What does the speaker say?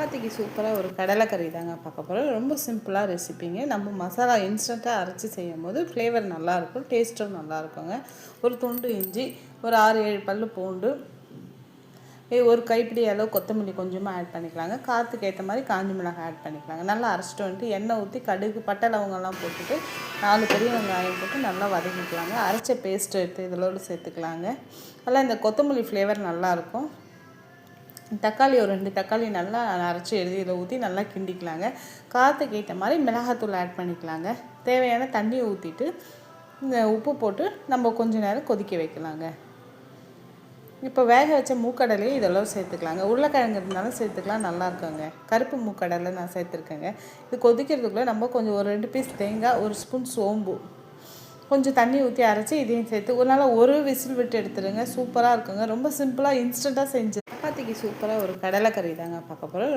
சப்பாத்திக்கு சூப்பராக ஒரு கடலைக்கறி தாங்க பார்க்க போகிறோம். ரொம்ப சிம்பிளாக ரெசிபிங்க. நம்ம மசாலா இன்ஸ்டண்ட்டாக அரைச்சி செய்யும் போது ஃப்ளேவர் நல்லாயிருக்கும், டேஸ்ட்டும் நல்லாயிருக்குங்க. ஒரு துண்டு இஞ்சி, ஒரு 6-7 பல் பூண்டு, ஒரு கைப்பிடி அளவு கொத்தமல்லி கொஞ்சமாக ஆட் பண்ணிக்கலாங்க. காற்றுக்கு ஏற்ற மாதிரி காஞ்சி மிளகாய் ஆட் பண்ணிக்கலாங்க. நல்லா அரைச்சிட்டு வந்துட்டு எண்ணெய் ஊற்றி கடுகு பட்டை லவங்கம்லாம் போட்டுட்டு 4 பெரிய வெங்காயம் போட்டு நல்லா வதக்கிக்கலாங்க. அரைச்ச பேஸ்ட்டு எடுத்து இதோடு சேர்த்துக்கலாங்க. நல்லா இந்த கொத்தமல்லி ஃப்ளேவர் நல்லாயிருக்கும். தக்காளி ஒரு 2 தக்காளி நல்லா அரைச்சி எழுதி இதை ஊற்றி நல்லா கிண்டிக்கலாங்க. காற்றுக்கு ஏற்ற மாதிரி மிளகாத்தூள் ஆட் பண்ணிக்கலாங்க. தேவையான தண்ணியை ஊற்றிட்டு இந்த உப்பு போட்டு நம்ம கொஞ்ச நேரம் கொதிக்க வைக்கலாங்க. இப்போ வேக வச்ச மூக்கடலையும் இதெல்லாம் சேர்த்துக்கலாங்க. உருளைக்கிழங்கு இருந்தாலும் சேர்த்துக்கலாம், நல்லா இருக்குங்க. கருப்பு மூக்கடலை நான் சேர்த்துருக்கேங்க. இது கொதிக்கிறதுக்குள்ளே நம்ம கொஞ்சம் ஒரு 2 பீஸ் தேங்காய், 1 ஸ்பூன் சோம்பு, கொஞ்சம் தண்ணி ஊற்றி அரைச்சி இதையும் சேர்த்து ஒரு விசில் விட்டு எடுத்துடுங்க. சூப்பராக இருக்குங்க. ரொம்ப சிம்பிளாக இன்ஸ்டண்ட்டாக செஞ்சு சப்பாத்திக்கு சூப்பராக ஒரு கடலைக்கறி தாங்க பார்க்க போகிறோம்.